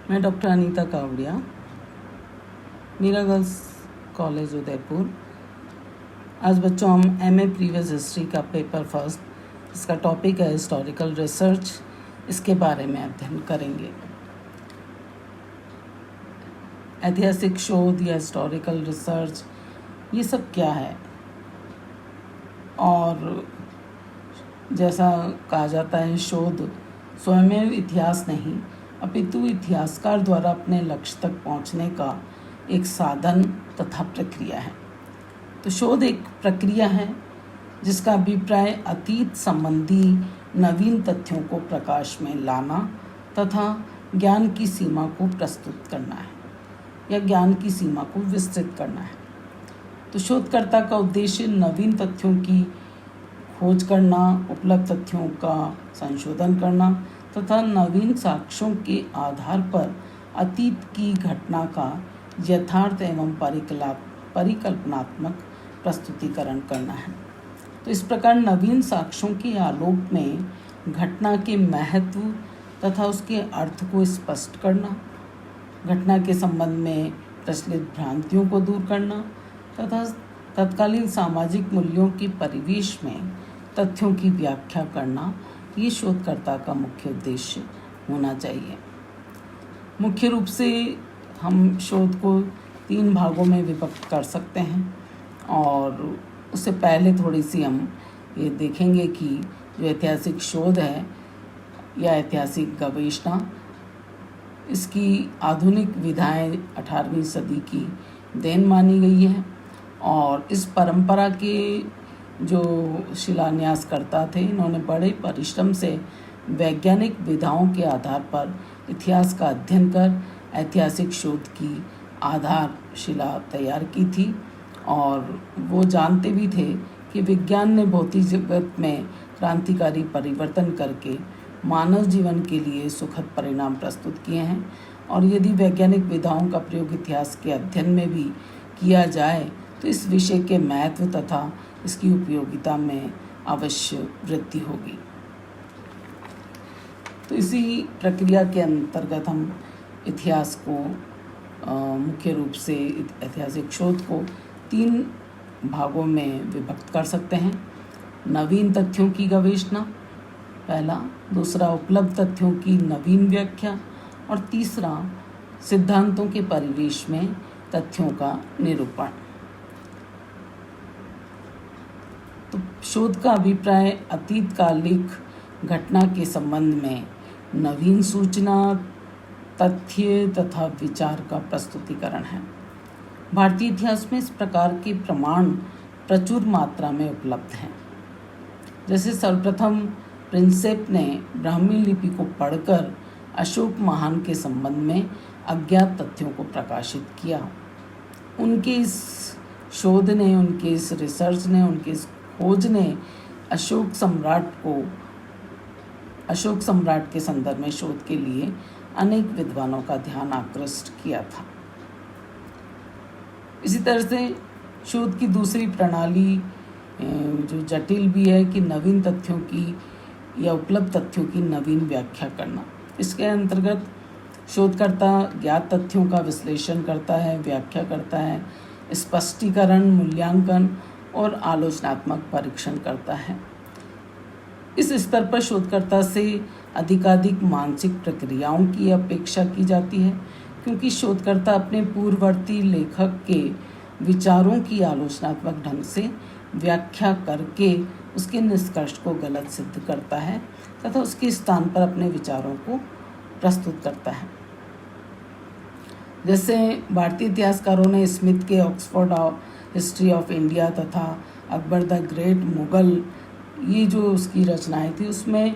मैं doctor Anita कावड़िया, Meera girls college Udaipur. आज बच्चों हम एमए प्रीवियस हिस्ट्री का पेपर फर्स्ट, इसका टॉपिक है हिस्टोरिकल रिसर्च, इसके बारे में अध्ययन करेंगे। ऐतिहासिक शोध या हिस्टोरिकल रिसर्च ये सब क्या है, और जैसा कहा जाता है शोध स्वयं इतिहास नहीं अपितु इतिहासकार द्वारा अपने लक्ष्य तक पहुंचने का एक साधन तथा प्रक्रिया है। तो शोध एक प्रक्रिया है जिसका अभिप्राय अतीत संबंधी नवीन तथ्यों को प्रकाश में लाना तथा ज्ञान की सीमा को प्रस्तुत करना है या ज्ञान की सीमा को विस्तृत करना है। तो शोधकर्ता का उद्देश्य नवीन तथ्यों की खोज करना, उपलब्ध तथ्यों का संशोधन करना तथा नवीन साक्ष्यों के आधार पर अतीत की घटना का यथार्थ एवं परिकल्पनात्मक प्रस्तुतिकरण करना है। तो इस प्रकार नवीन साक्ष्यों के आलोक में घटना के महत्व तथा उसके अर्थ को स्पष्ट करना, घटना के संबंध में प्रचलित भ्रांतियों को दूर करना तथा तत्कालीन सामाजिक मूल्यों के परिवेश में तथ्यों की व्याख्या करना, ये शोधकर्ता का मुख्य उद्देश्य होना चाहिए। मुख्य रूप से हम शोध को 3 भागों में विभक्त कर सकते हैं, और उससे पहले थोड़ी सी हम ये देखेंगे कि जो ऐतिहासिक शोध है या ऐतिहासिक गवेषणा, इसकी आधुनिक विधाएं 18वीं सदी की देन मानी गई है, और इस परंपरा के जो शिलान्यासकर्ता थे, इन्होंने बड़े परिश्रम से वैज्ञानिक विधाओं के आधार पर इतिहास का अध्ययन कर ऐतिहासिक शोध की आधारशिला तैयार की थी। और वो जानते भी थे कि विज्ञान ने भौतिक जगत में क्रांतिकारी परिवर्तन करके मानव जीवन के लिए सुखद परिणाम प्रस्तुत किए हैं, और यदि वैज्ञानिक विधाओं का प्रयोग इतिहास के अध्ययन में भी किया जाए तो इस विषय के महत्व तथा इसकी उपयोगिता में अवश्य वृद्धि होगी। तो इसी प्रक्रिया के अंतर्गत हम इतिहास को मुख्य रूप से ऐतिहासिक शोध को 3 भागों में विभक्त कर सकते हैं। नवीन तथ्यों की गवेषणा पहला, दूसरा उपलब्ध तथ्यों की नवीन व्याख्या, और तीसरा सिद्धांतों के परिवेश में तथ्यों का निरूपण। तो शोध का अभिप्राय अतीतकालिक घटना के संबंध में नवीन सूचना, तथ्य तथा विचार का प्रस्तुतिकरण है। भारतीय इतिहास में इस प्रकार के प्रमाण प्रचुर मात्रा में उपलब्ध हैं। जैसे सर्वप्रथम प्रिंसेप ने ब्राह्मी लिपि को पढ़कर अशोक महान के संबंध में अज्ञात तथ्यों को प्रकाशित किया। उनके इस शोध ने, उनके इस रिसर्च ने, उनके इस खोज ने अशोक सम्राट के संदर्भ में शोध के लिए अनेक विद्वानों का ध्यान आकृष्ट किया था। इसी तरह से शोध की दूसरी प्रणाली जो जटिल भी है कि नवीन तथ्यों की या उपलब्ध तथ्यों की नवीन व्याख्या करना। इसके अंतर्गत शोधकर्ता ज्ञात तथ्यों का विश्लेषण करता है, व्याख्या करता है, स्पष्टीकरण, मूल्यांकन और आलोचनात्मक परीक्षण करता है। इस स्तर पर शोधकर्ता से अधिकाधिक मानसिक प्रक्रियाओं की अपेक्षा की जाती है, क्योंकि शोधकर्ता अपने पूर्ववर्ती लेखक के विचारों की आलोचनात्मक ढंग से व्याख्या करके उसके निष्कर्ष को गलत सिद्ध करता है तथा उसके स्थान पर अपने विचारों को प्रस्तुत करता है। जैसे भारतीय इतिहासकारों ने स्मिथ के ऑक्सफोर्ड हिस्ट्री ऑफ इंडिया तथा अकबर द ग्रेट मुगल, ये जो उसकी रचनाएं थी, उसमें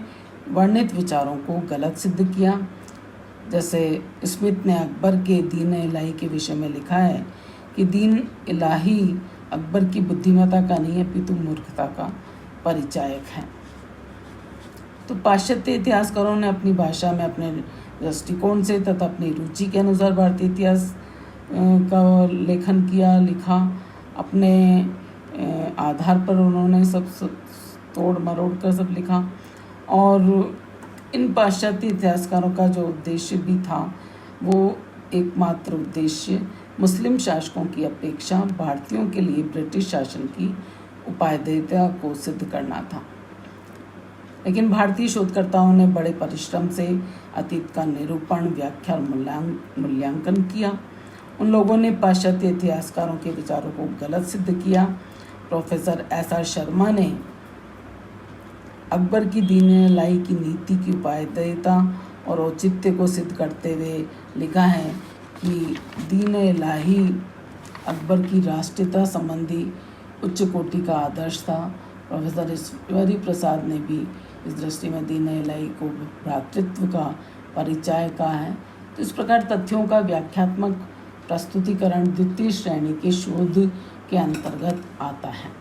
वर्णित विचारों को गलत सिद्ध किया। जैसे स्मिथ ने अकबर के दीन इलाही के विषय में लिखा है कि दीन इलाही अकबर की बुद्धिमत्ता का नहीं अपितु मूर्खता का परिचायक है। तो पाश्चात्य इतिहासकारों ने अपनी भाषा में अपने दृष्टिकोण से तथा अपनी रुचि के अनुसार भारतीय इतिहास का लेखन किया, लिखा। अपने आधार पर उन्होंने सब तोड़ मरोड़ कर सब लिखा, और इन पाश्चात्य इतिहासकारों का जो उद्देश्य भी था वो एकमात्र उद्देश्य मुस्लिम शासकों की अपेक्षा भारतीयों के लिए ब्रिटिश शासन की उपादेयता को सिद्ध करना था। लेकिन भारतीय शोधकर्ताओं ने बड़े परिश्रम से अतीत का निरूपण, व्याख्या और मूल्यांकन किया। उन लोगों ने पाश्चात्य इतिहासकारों के विचारों को गलत सिद्ध किया। Professor SR. शर्मा ने अकबर की दीन-ए-इलाही की नीति की उपादेयता और औचित्य को सिद्ध करते हुए लिखा है कि दीन-ए-इलाही अकबर की राष्ट्रीयता संबंधी उच्च कोटि का आदर्श था। प्रोफेसर ईश्वरी प्रसाद ने भी इस दृष्टि में दीन-ए-इलाही को भ्रातृत्व का परिचय कहा है। तो इस प्रकार तथ्यों का व्याख्यात्मक प्रस्तुतिकरण द्वितीय श्रेणी के शोध के अंतर्गत आता है,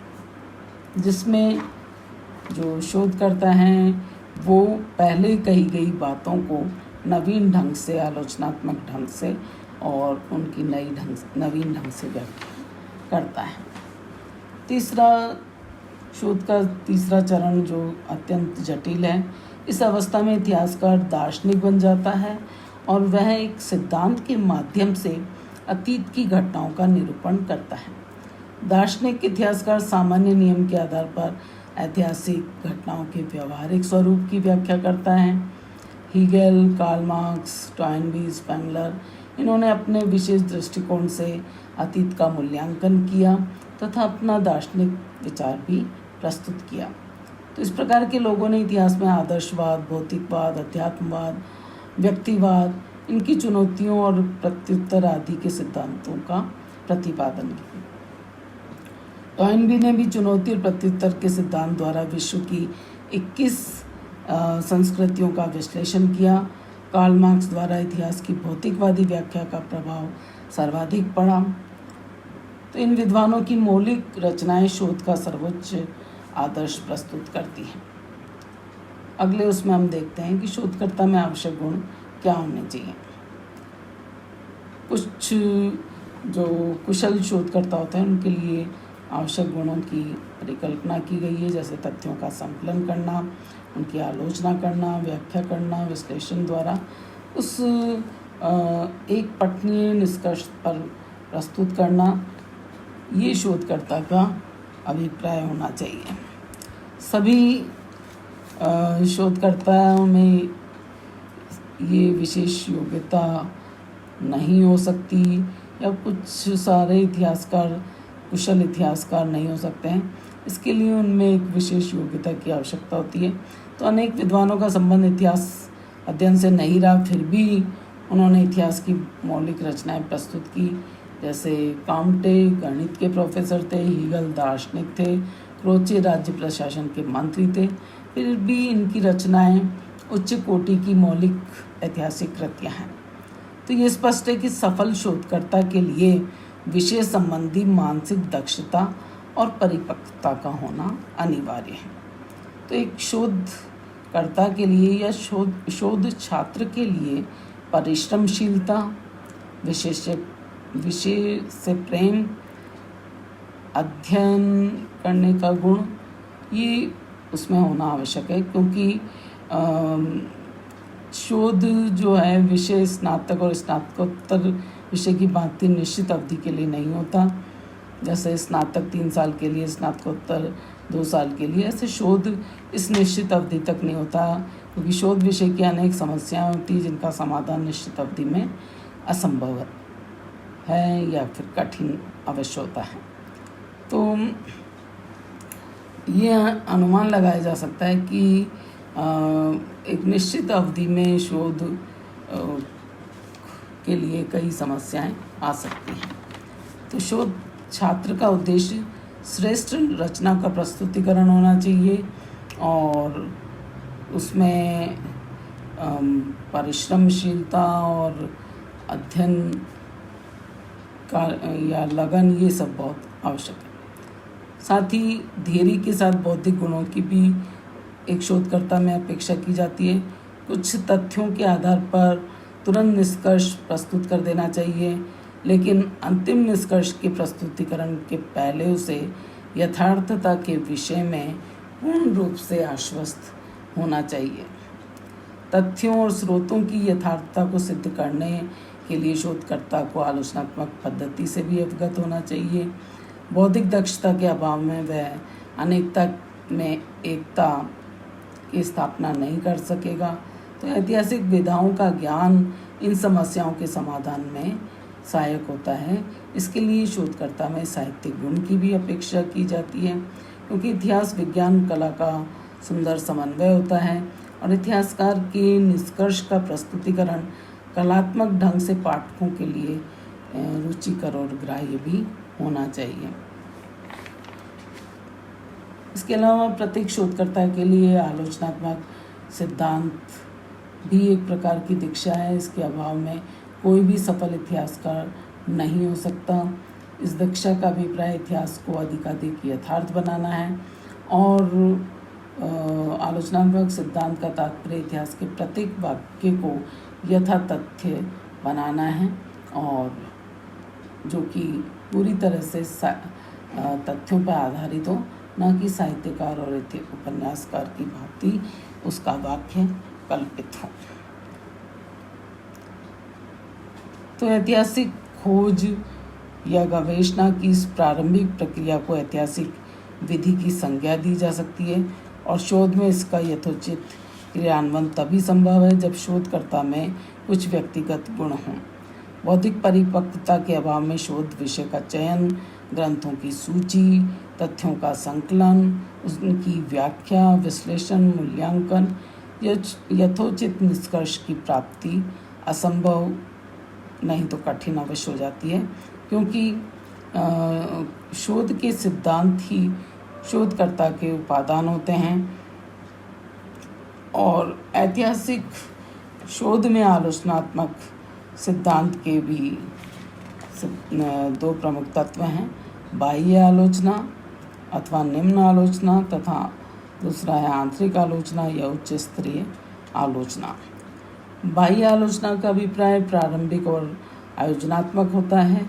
जिसमें जो शोध करता है वो पहले कही गई बातों को नवीन ढंग से, आलोचनात्मक ढंग से और उनकी नवीन ढंग से व्याख्या करता है। शोध का तीसरा चरण जो अत्यंत जटिल है, इस अवस्था में इतिहासकार दार्शनिक बन जाता है और वह एक सिद्धांत के माध्यम से अतीत की घटनाओं का निरूपण करता है। दार्शनिक इतिहासकार सामान्य नियम के आधार पर ऐतिहासिक घटनाओं के व्यवहारिक स्वरूप की व्याख्या करता है। Hegel, Karl Marx, Toynbee, Spengler, इन्होंने अपने विशेष दृष्टिकोण से अतीत का मूल्यांकन किया तथा अपना दार्शनिक विचार भी प्रस्तुत किया। तो इस प्रकार के लोगों ने इतिहास में आदर्शवाद, भौतिकवाद, अध्यात्मवाद, व्यक्तिवाद, इनकी चुनौतियों और प्रत्युत्तर आदि के सिद्धांतों का प्रतिपादन किया। टॉयनबी ने भी चुनौती और प्रत्युत्तर के सिद्धांत द्वारा विश्व की 21 संस्कृतियों का विश्लेषण किया। कार्ल मार्क्स द्वारा इतिहास की भौतिकवादी व्याख्या का प्रभाव सर्वाधिक पड़ा। तो इन विद्वानों की मौलिक रचनाएं शोध का सर्वोच्च आदर्श प्रस्तुत करती हैं। अगले उसमें हम देखते हैं कि शोधकर्ता में आवश्यक गुण क्या होने चाहिए। कुछ जो कुशल शोधकर्ता होते हैं उनके लिए आवश्यक गुणों की परिकल्पना की गई है, जैसे तथ्यों का संकलन करना, उनकी आलोचना करना, व्याख्या करना, विश्लेषण द्वारा उस एक पठनीय निष्कर्ष पर प्रस्तुत करना, ये शोधकर्ता का अभिप्राय होना चाहिए। सभी शोधकर्ताओं में ये विशेष योग्यता नहीं हो सकती, या कुछ सारे इतिहासकार कुशल इतिहासकार नहीं हो सकते हैं। इसके लिए उनमें एक विशेष योग्यता की आवश्यकता होती है। तो अनेक विद्वानों का संबंध इतिहास अध्ययन से नहीं रहा, फिर भी उन्होंने इतिहास की मौलिक रचनाएं प्रस्तुत की। जैसे काम्टे गणित के प्रोफेसर थे, हीगल दार्शनिक थे, क्रोचे राज्य प्रशासन के मंत्री थे, फिर भी इनकी रचनाएं उच्च कोटि की मौलिक ऐतिहासिक कृतियाँ हैं। तो ये स्पष्ट है कि सफल शोधकर्ता के लिए विषय संबंधी मानसिक दक्षता और परिपक्वता का होना अनिवार्य है। तो एक शोधकर्ता के लिए या शोध छात्र के लिए परिश्रमशीलता, विषय से प्रेम, अध्ययन करने का गुण, ये उसमें होना आवश्यक है, क्योंकि शोध जो है विषय स्नातक और स्नातकोत्तर विषय की भांति निश्चित अवधि के लिए नहीं होता। जैसे स्नातक 3 साल के लिए, स्नातकोत्तर 2 साल के लिए, ऐसे शोध इस निश्चित अवधि तक नहीं होता, क्योंकि शोध विषय की अनेक समस्याएं होती हैं जिनका समाधान निश्चित अवधि में असंभव है या फिर कठिन अवश्य होता है। तो ये अनुमान लगाया जा सकता है कि एक निश्चित अवधि में शोध के लिए कई समस्याएं आ सकती हैं। तो शोध छात्र का उद्देश्य श्रेष्ठ रचना का प्रस्तुतिकरण होना चाहिए और उसमें परिश्रमशीलता और अध्ययन का या लगन, ये सब बहुत आवश्यक है। साथ ही धैर्य के साथ बौद्धिक गुणों की भी एक शोधकर्ता में अपेक्षा की जाती है। कुछ तथ्यों के आधार पर तुरंत निष्कर्ष प्रस्तुत कर देना चाहिए, लेकिन अंतिम निष्कर्ष के प्रस्तुतिकरण के पहले उसे यथार्थता के विषय में पूर्ण रूप से आश्वस्त होना चाहिए। तथ्यों और स्रोतों की यथार्थता को सिद्ध करने के लिए शोधकर्ता को आलोचनात्मक पद्धति से भी अवगत होना चाहिए। बौद्धिक दक्षता के अभाव में वह अनेकता में एकता की स्थापना नहीं कर सकेगा। तो ऐतिहासिक विधाओं का ज्ञान इन समस्याओं के समाधान में सहायक होता है। इसके लिए शोधकर्ता में साहित्यिक गुण की भी अपेक्षा की जाती है, क्योंकि इतिहास विज्ञान कला का सुंदर समन्वय होता है और इतिहासकार के निष्कर्ष का प्रस्तुतिकरण कलात्मक ढंग से पाठकों के लिए रुचिकर और ग्राह्य भी होना चाहिए। इसके अलावा प्रत्येक शोधकर्ता के लिए आलोचनात्मक सिद्धांत भी एक प्रकार की दीक्षा है। इसके अभाव में कोई भी सफल इतिहासकार नहीं हो सकता। इस दीक्षा का अभिप्राय इतिहास को अधिकाधिक यथार्थ बनाना है और आलोचनात्मक सिद्धांत का तात्पर्य इतिहास के प्रत्येक वाक्य को यथा तथ्य बनाना है और जो कि पूरी तरह से तथ्यों पर आधारित हो, न कि साहित्यकार और उपन्यासकार की भांति उसका वाक्य कल्पित हो। तो ऐतिहासिक खोज या गवेषणा की इस प्रारंभिक प्रक्रिया को ऐतिहासिक विधि की संज्ञा दी जा सकती है और शोध में इसका यथोचित क्रियान्वयन तभी संभव है जब शोधकर्ता में कुछ व्यक्तिगत गुण हों। बौद्धिक परिपक्वता के अभाव में शोध विषय का चयन, ग्रंथों की सूची, तथ्यों का संकलन, उनकी व्याख्या, विश्लेषण, मूल्यांकन, यथोचित निष्कर्ष की प्राप्ति असंभव नहीं तो कठिन अवश्य हो जाती है, क्योंकि शोध के सिद्धांत ही शोधकर्ता के उपादान होते हैं और ऐतिहासिक शोध में आलोचनात्मक सिद्धांत के भी दो प्रमुख तत्व हैं, बाह्य आलोचना अथवा निम्न आलोचना तथा दूसरा है आंतरिक आलोचना या उच्च स्तरीय आलोचना। बाह्य आलोचना का अभिप्राय प्रारंभिक और आयोजनात्मक होता है,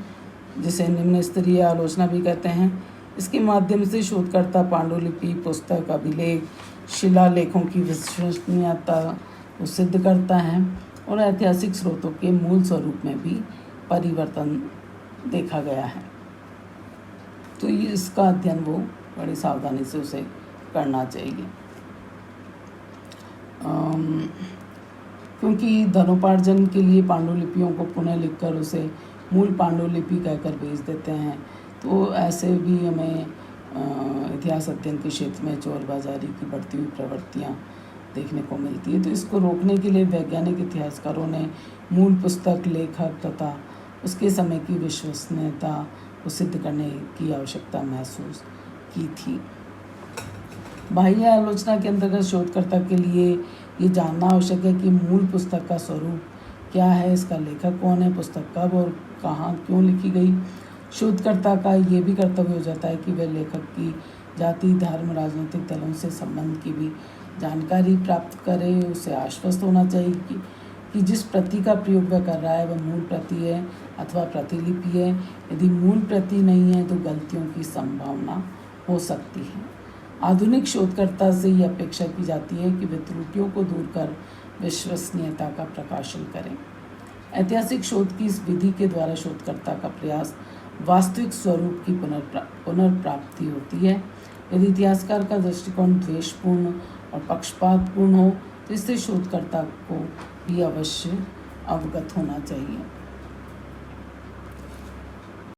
जिसे निम्न स्तरीय आलोचना भी कहते हैं। इसके माध्यम से शोधकर्ता पांडुलिपि, पुस्तक, अभिलेख, शिलालेखों की विश्वसनीयता को सिद्ध करता है और ऐतिहासिक स्रोतों के मूल स्वरूप में भी परिवर्तन देखा गया है। तो इसका अध्ययन वो बड़ी सावधानी से उसे करना चाहिए, क्योंकि धनोपार्जन के लिए पांडुलिपियों को पुनः लिखकर उसे मूल पांडुलिपि कहकर भेज देते हैं। तो ऐसे भी हमें इतिहास अध्ययन के क्षेत्र में चोरबाजारी की बढ़ती हुई प्रवृत्तियाँ देखने को मिलती है। तो इसको रोकने के लिए वैज्ञानिक इतिहासकारों ने मूल पुस्तक, लेखक तथा उसके समय की विश्वसनीयता को सिद्ध करने की आवश्यकता महसूस की थी। बाह्य आलोचना के अंतर्गत शोधकर्ता के लिए ये जानना आवश्यक है कि मूल पुस्तक का स्वरूप क्या है, इसका लेखक कौन है, पुस्तक कब और कहाँ क्यों लिखी गई। शोधकर्ता का ये भी कर्तव्य हो जाता है कि वह लेखक की जाति, धर्म, राजनीतिक दलों से संबंध की भी जानकारी प्राप्त करे। उसे आश्वस्त होना चाहिए कि जिस प्रति का प्रयोग वह कर रहा है वह मूल प्रति है अथवा प्रतिलिपि है। यदि मूल प्रति नहीं है तो गलतियों की संभावना हो सकती है। आधुनिक शोधकर्ता से ये अपेक्षा की जाती है कि वे त्रुटियों को दूर कर विश्वसनीयता का प्रकाशन करें। ऐतिहासिक शोध की इस विधि के द्वारा शोधकर्ता का प्रयास वास्तविक स्वरूप की पुनर्प्राप्ति होती है। यदि इतिहासकार का दृष्टिकोण द्वेषपूर्ण और पक्षपातपूर्ण हो तो इससे शोधकर्ता को भी अवश्य अवगत होना चाहिए।